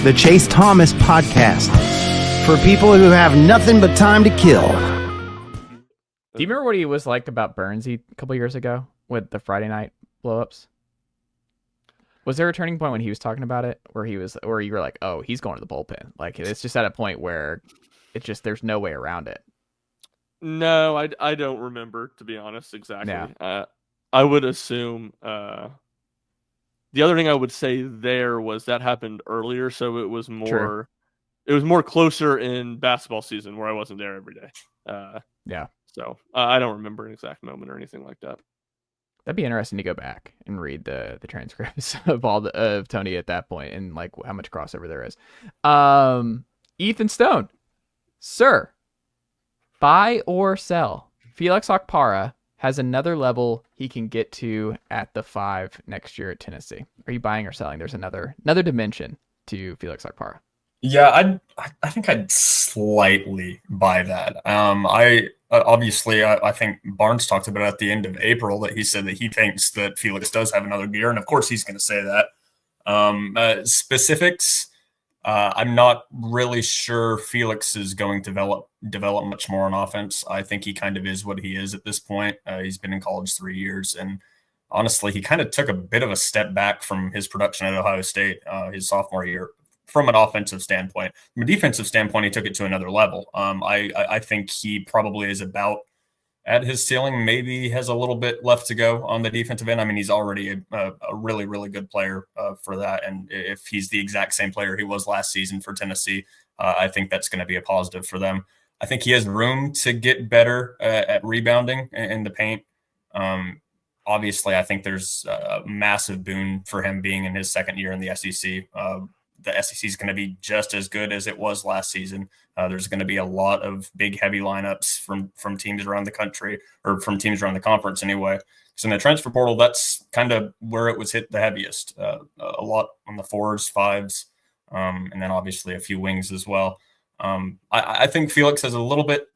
the Chase Thomas Podcast, for people who have nothing but time to kill. Do you remember what he was like about Burnsy a couple years ago with the Friday night blowups? Was there a turning point when he was talking about it where you were like, oh, he's going to the bullpen? Like, it's just at a point where it's just, there's no way around it. No, I don't remember, to be honest, exactly. Yeah. I would assume the other thing I would say there was that happened earlier, so it was more True. It was more closer in basketball season where I wasn't there every day. Yeah. So I don't remember an exact moment or anything like that. That'd be interesting to go back and read the transcripts of Tony at that point and like how much crossover there is. Ethan Stone, sir, buy or sell? Felix Okpara has another level he can get to at the 5 next year at Tennessee. Are you buying or selling? There's another dimension to Felix Okpara. Yeah, I think I'd slightly buy that. I think Barnes talked about it at the end of April that he said that he thinks that Felix does have another gear, and of course he's going to say that. Specifics, I'm not really sure Felix is going to develop much more on offense. I think he kind of is what he is at this point. He's been in college 3 years, and honestly, he kind of took a bit of a step back from his production at Ohio State his sophomore year. From an offensive standpoint, from a defensive standpoint, he took it to another level. I think he probably is about at his ceiling. Maybe has a little bit left to go on the defensive end. I mean, he's already a really, really good player for that. And if he's the exact same player he was last season for Tennessee, I think that's going to be a positive for them. I think he has room to get better at rebounding in the paint. Obviously, I think there's a massive boon for him being in his second year in the SEC. The SEC is going to be just as good as it was last season. There's going to be a lot of big, heavy lineups from teams around the country, or from teams around the conference anyway. So in the transfer portal, that's kind of where it was hit the heaviest. A lot on the 4s, 5s, and then obviously a few wings as well. I think Felix has a little bit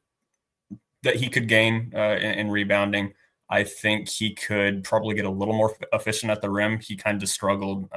that he could gain in rebounding. I think he could probably get a little more efficient at the rim. He kind of struggled.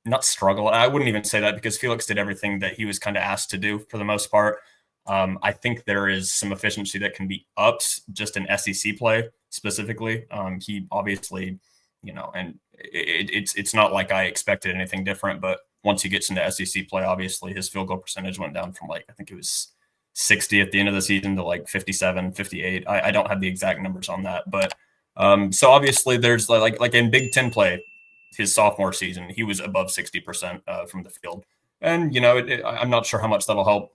Not struggle. I wouldn't even say that, because Felix did everything that he was kind of asked to do for the most part. I think there is some efficiency that can be upped just in SEC play specifically. He obviously, and it's not like I expected anything different, but once he gets into SEC play, obviously his field goal percentage went down from I think it was 60 at the end of the season to 57, 58. I don't have the exact numbers on that, but so obviously there's like in Big Ten play, his sophomore season, he was above 60% from the field. And, I'm not sure how much that'll help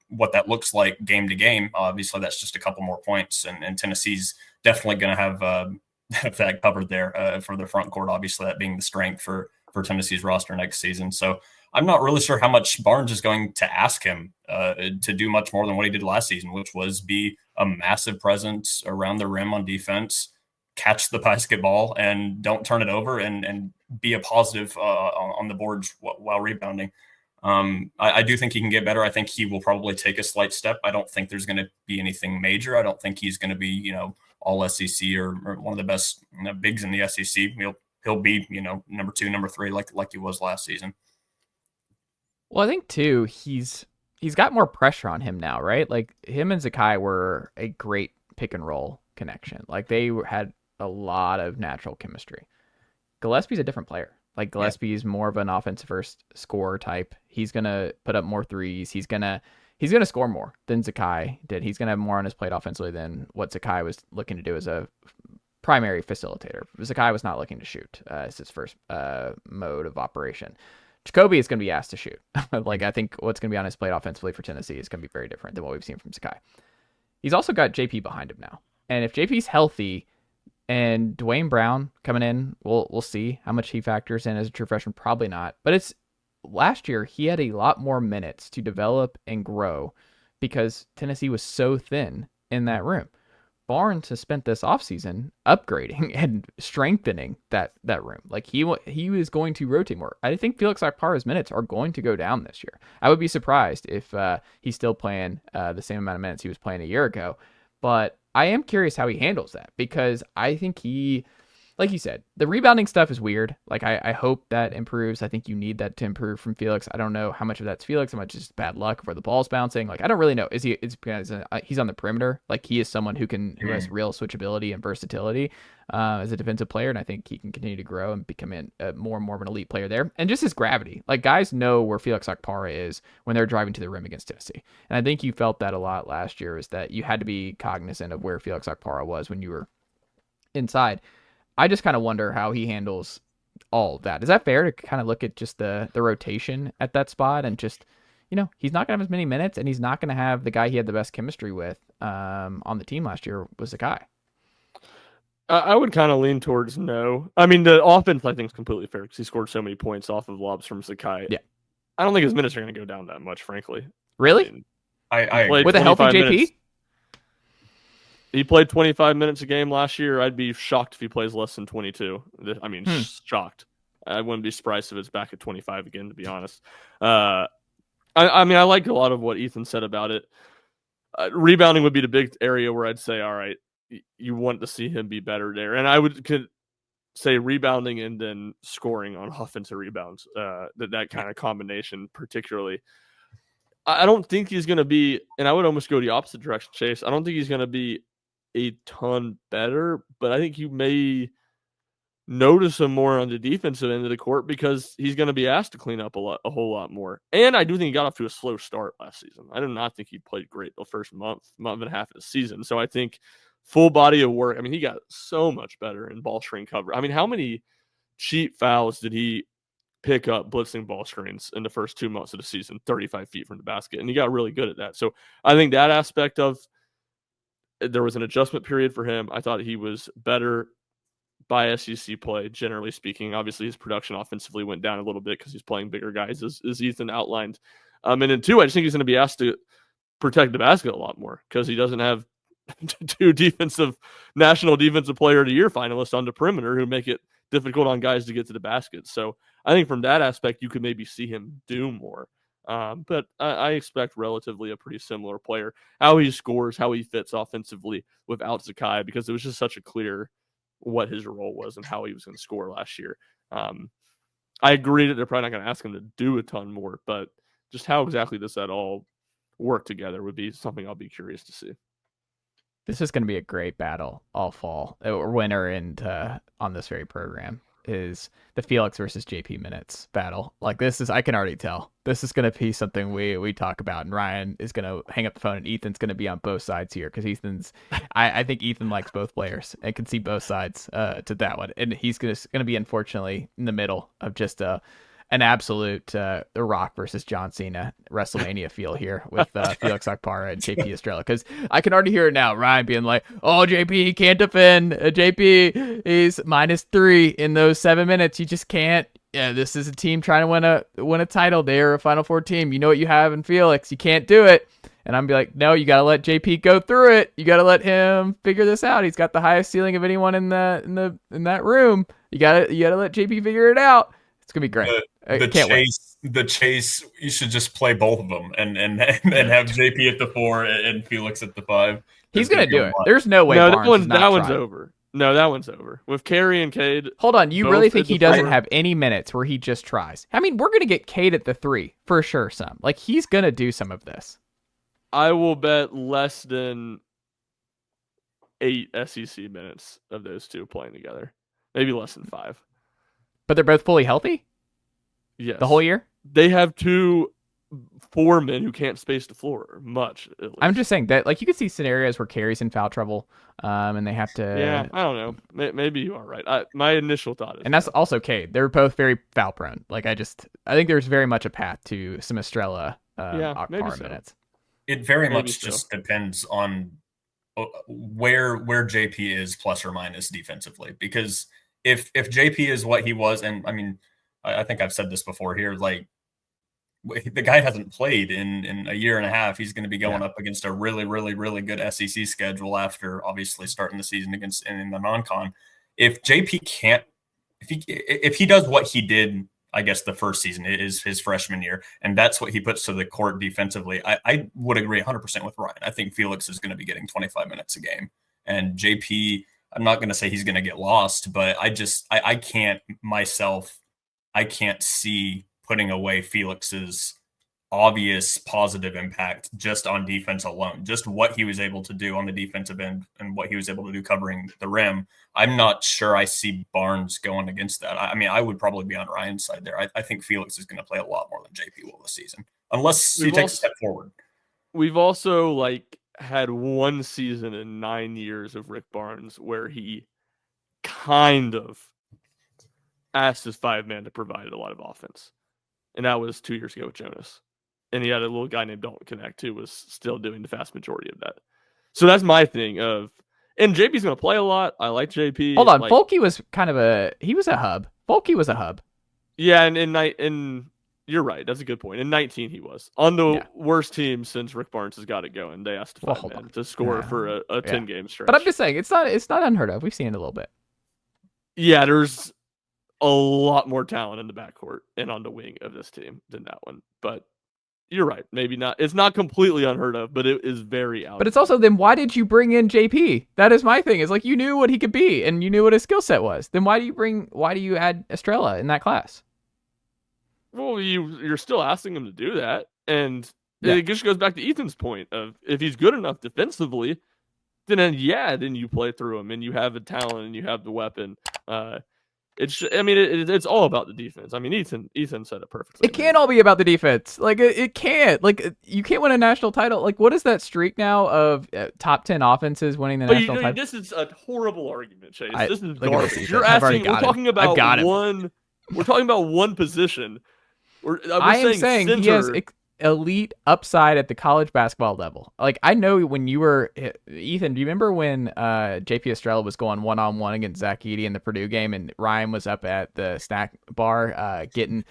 what that looks like game to game. Obviously, that's just a couple more points. And Tennessee's definitely going to have that covered there for the front court, obviously, that being the strength for Tennessee's roster next season. So I'm not really sure how much Barnes is going to ask him to do much more than what he did last season, which was be a massive presence around the rim on defense, catch the basketball and don't turn it over, and be a positive on the boards while rebounding. I do think he can get better. I think he will probably take a slight step. I don't think there's going to be anything major. I don't think he's going to be, all SEC or one of the best bigs in the SEC. He'll be, number 2, number 3, like he was last season. Well, I think too, he's got more pressure on him now, right? Like him and Zakai were a great pick and roll connection. Like they had a lot of natural chemistry. Gillespie's a different player. Like Gillespie's more of an offensive first scorer type. He's gonna put up more threes. He's gonna score more than Zakai did. He's gonna have more on his plate offensively than what Zakai was looking to do as a primary facilitator. Zakai was not looking to shoot as his first mode of operation. Jacoby is going to be asked to shoot. I think what's going to be on his plate offensively for Tennessee is going to be very different than what we've seen from Zakai. He's also got JP behind him now. And if JP's healthy and Dwayne Brown coming in, we'll see how much he factors in as a true freshman. Probably not. But last year, he had a lot more minutes to develop and grow because Tennessee was so thin in that room. Barnes has spent this offseason upgrading and strengthening that room. Like he was going to rotate more. I think Felix Okpara's minutes are going to go down this year. I would be surprised if he's still playing the same amount of minutes he was playing a year ago. But I am curious how he handles that, because I think he like you said, the rebounding stuff is weird. Like I hope that improves. I think you need that to improve from Felix. I don't know how much of that's Felix, how much is bad luck where the ball's bouncing. Like I don't really know. Is he's on the perimeter? Like he is someone who has real switchability and versatility as a defensive player, and I think he can continue to grow and become more and more of an elite player there. And just his gravity. Like guys know where Felix Okpara is when they're driving to the rim against Tennessee. And I think you felt that a lot last year, is that you had to be cognizant of where Felix Okpara was when you were inside. I just kind of wonder how he handles all of that. Is that fair to kind of look at just the rotation at that spot and just, he's not going to have as many minutes, and he's not going to have the guy he had the best chemistry with on the team last year was the guy. I would kind of lean towards no. I mean, the offense I think is completely fair because he scored so many points off of lobs from Sakai. Yeah. I don't think his minutes are going to go down that much, frankly. Really? I with a healthy JP? Minutes. He played 25 minutes a game last year. I'd be shocked if he plays less than 22. I mean, shocked. I wouldn't be surprised if it's back at 25 again, to be honest. I mean, I like a lot of what Ethan said about it. Rebounding would be the big area where I'd say, all right, you want to see him be better there. And I could say rebounding and then scoring on offensive rebounds, that kind of combination particularly. I don't think he's going to be, and I would almost go the opposite direction, Chase. I don't think he's going to be a ton better, but I think you may notice him more on the defensive end of the court because he's going to be asked to clean up a whole lot more. And I do think he got off to a slow start last season. I did not think he played great the first month and a half of the season. So I think full body of work. I mean, he got so much better in ball screen cover. I mean, how many cheap fouls did he pick up blitzing ball screens in the first 2 months of the season, 35 feet from the basket? And he got really good at that. So I think that aspect of there was an adjustment period for him. I thought he was better by SEC play, generally speaking. Obviously, his production offensively went down a little bit because he's playing bigger guys, as Ethan outlined. And then two, I just think he's going to be asked to protect the basket a lot more because he doesn't have two national defensive player of the year finalists on the perimeter who make it difficult on guys to get to the basket. So I think from that aspect, you could maybe see him do more. But I expect relatively a pretty similar player. How he scores, how he fits offensively without Zakai, because it was just such a clear what his role was and how he was going to score last year. I agree that they're probably not going to ask him to do a ton more, but just how exactly does that all work together would be something I'll be curious to see. This is going to be a great battle all fall. Winner on this very program is the Felix versus JP minutes battle. Like this is, I can already tell this is going to be something we talk about, and Ryan is going to hang up the phone, and Ethan's going to be on both sides here because I think Ethan likes both players and can see both sides to that one, and he's going to be unfortunately in the middle of just an absolute The Rock versus John Cena WrestleMania feel here with Felix Okpara and JP Estrella, because I can already hear it now. Ryan being like, "Oh, JP can't defend. JP is -3 in those 7 minutes. You just can't. Yeah, this is a team trying to win a title. They're a Final Four team. You know what you have in Felix. You can't do it." And I'm be like, "No, you gotta let JP go through it. You gotta let him figure this out. He's got the highest ceiling of anyone in that room. You gotta let JP figure it out. It's gonna be great." The chase. You should just play both of them and have JP at the 4 and Felix at the 5. He's gonna do it. There's no way. No, Barnes that one's over. No, that one's over. With Carey and Cade. Hold on, you really think he doesn't have any minutes where he just tries? I mean, we're gonna get Cade at the 3 for sure. He's gonna do some of this. I will bet less than 8 SEC minutes of those two playing together. Maybe less than 5. But they're both fully healthy? Yes. The whole year? They have 2 4-men who can't space the floor much. I'm just saying that, you could see scenarios where Carey's in foul trouble, and they have to. Yeah, I don't know. Maybe you are right. My initial thought is, and that's also Cade. They're both very foul prone. I think there's very much a path to some Estrella Okpara minutes. It very much just depends on where JP is plus or minus defensively, because if JP is what he was, and I mean, I think I've said this before here, the guy hasn't played in a year and a half. He's going to be going up against a really, really, really good SEC schedule after obviously starting the season in the non-con. If JP can't, if he does what he did, I guess the first season is his freshman year, and that's what he puts to the court defensively, I would agree 100% with Ryan. I think Felix is going to be getting 25 minutes a game, and JP, I'm not going to say he's going to get lost, but I can't see putting away Felix's obvious positive impact just on defense alone, just what he was able to do on the defensive end and what he was able to do covering the rim. I'm not sure I see Barnes going against that. I mean, I would probably be on Ryan's side there. I think Felix is going to play a lot more than JP will this season, unless he takes a step forward. We've also had one season in 9 years of Rick Barnes where he kind of asked his 5-man to provide a lot of offense. And that was 2 years ago with Jonas. And he had a little guy named Dalton Connect who was still doing the vast majority of that. So that's my thing and JP's going to play a lot. I like JP. Hold on. Folke was he was a hub. Folke was a hub. Yeah. And you're right. That's a good point. In 19, he was on the worst team since Rick Barnes has got it going. They asked 5-man to score for a 10-game stretch. But I'm just saying, it's not unheard of. We've seen it a little bit. Yeah, there's a lot more talent in the backcourt and on the wing of this team than that one. But you're right. Maybe not. It's not completely unheard of, but it is very out. But it's also, then why did you bring in JP? That is my thing. It's like, you knew what he could be and you knew what his skill set was. Then why do you add Estrella in that class? Well, you're still asking him to do that. And it just goes back to Ethan's point of if he's good enough defensively, then you play through him and you have the talent and you have the weapon. It's all about the defense. I mean, Ethan said it perfectly. It can't all be about the defense. It can't. You can't win a national title. What is that streak now of top 10 offenses winning the national title? This is a horrible argument, Chase. This is garbage. We're talking about one position. I am saying he has elite upside at the college basketball level. I know when you were Ethan, do you remember when JP Estrella was going one-on-one against Zach Edey in the Purdue game and Ryan was up at the snack bar getting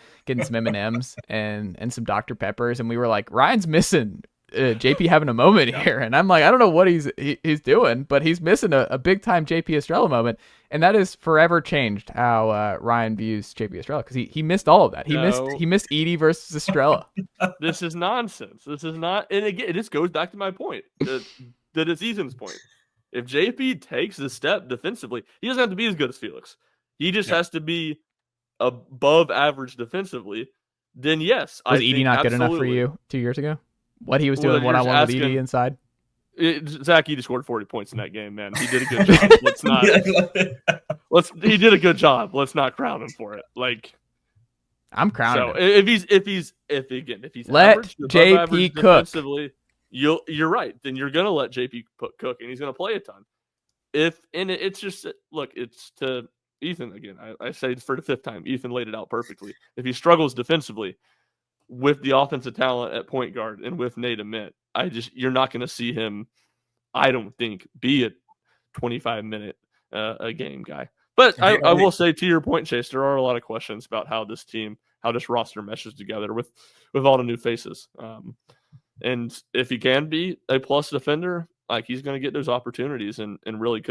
some M&Ms and some Dr. Peppers, and we were like, Ryan's missing JP having a moment here, and I'm like, I don't know what he's doing, but he's missing a big time JP Estrella moment, and that has forever changed how Ryan views JP Estrella, because he missed all of that. He missed Edey versus Estrella. This is nonsense. This is not, and again, this goes back to my point that it's Ethan's point. If JP takes the step defensively, he doesn't have to be as good as Felix. He just has to be above average defensively. Then yes, was Edey not good enough for you 2 years ago? What he was doing one-on-one with Edey inside? Zach Edey scored 40 points in that game, man. He did a good job. He did a good job. Let's not crown him for it. I'm crowning him. If he's let average, JP cook. You're right. Then you're gonna let JP cook, and he's gonna play a ton. It's to Ethan again. I say for the 5th time. Ethan laid it out perfectly. If he struggles defensively with the offensive talent at point guard and with Nate Ament, you're not going to see him, I don't think, be a 25-minute a game guy. But I will say, to your point, Chase, there are a lot of questions about how this roster meshes together with all the new faces. And if he can be a plus defender, he's going to get those opportunities and really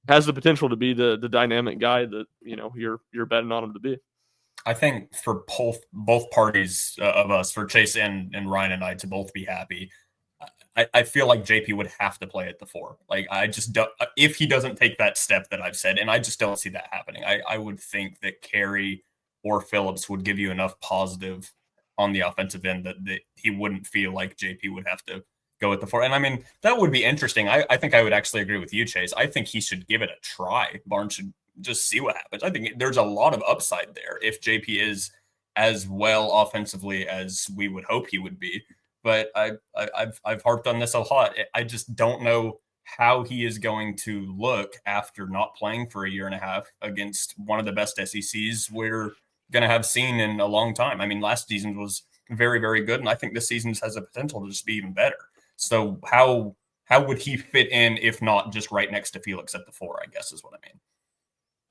has the potential to be the dynamic guy that you're betting on him to be. I think for both parties of us, for Chase and Ryan and I, to both be happy, I feel like JP would have to play at the 4. I just don't, if he doesn't take that step that I've said, and I just don't see that happening. I would think that Carey or Phillips would give you enough positive on the offensive end that he wouldn't feel like JP would have to go at the 4. And I mean, that would be interesting. I think I would actually agree with you, Chase. I think he should give it a try. Barnes should just see what happens. I think there's a lot of upside there if JP is as well offensively as we would hope he would be. But I've harped on this a lot. I just don't know how he is going to look after not playing for a year and a half against one of the best SECs we're going to have seen in a long time. I mean, last season was very, very good, and I think this season has a potential to just be even better. So how would he fit in if not just right next to Felix at the 4, I guess is what I mean.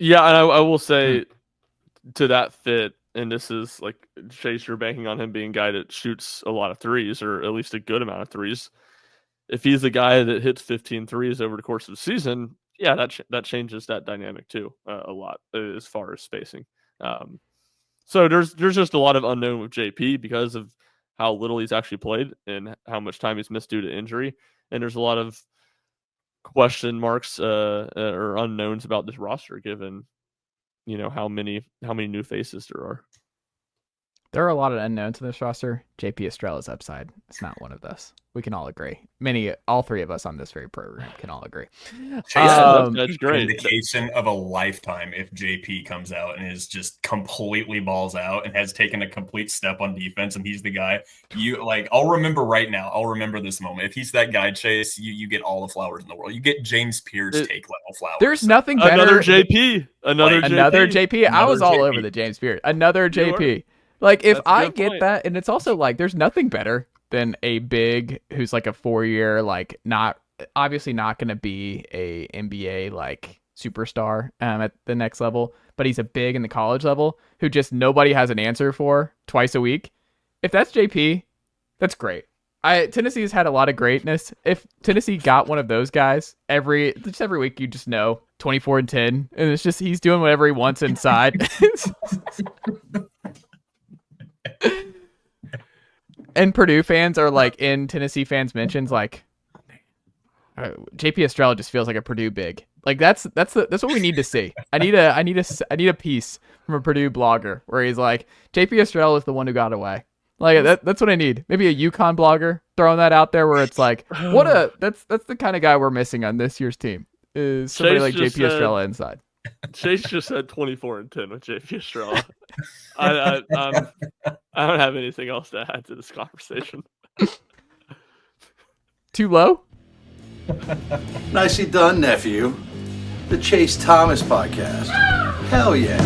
Yeah, and I will say to that fit, and this is Chase, you're banking on him being a guy that shoots a lot of threes, or at least a good amount of threes. If he's the guy that hits 15 threes over the course of the season, yeah, that changes that dynamic too a lot as far as spacing. So there's just a lot of unknown with JP because of how little he's actually played and how much time he's missed due to injury. And there's a lot of question marks or unknowns about this roster, given how many new faces there are. There are a lot of unknowns in this roster. JP Estrella's upside. It's not one of those. We can all agree. All three of us on this very program can all agree. That's great. Indication of a lifetime if JP comes out and is just completely balls out and has taken a complete step on defense, and he's the guy. I'll remember right now. I'll remember this moment. If he's that guy, Chase, you get all the flowers in the world. You get James Pierce take level flowers. There's nothing better. Another JP. Another JP. I was all over the James Pierce. Another JP. Like, if I get that, and it's also like, there's nothing better than a big who's like a 4-year, like obviously not going to be a NBA like superstar at the next level, but he's a big in the college level who just nobody has an answer for twice a week. If that's JP, that's great. Tennessee's had a lot of greatness. If Tennessee got one of those guys every week, you just know 24-10, and it's just he's doing whatever he wants inside. And Purdue fans are like in Tennessee fans mentions like JP Estrella just feels like a Purdue big. Like that's what we need to see. I need a piece from a Purdue blogger where he's like JP Estrella is the one who got away. Like that's what I need. Maybe a UConn blogger throwing that out there where it's like that's the kind of guy we're missing on this year's team is somebody like JP Estrella inside. Chase just said 24-10 with JP Estrella. I don't have anything else to add to this conversation. Too low? Nicely done, nephew. The Chase Thomas Podcast. Hell yeah.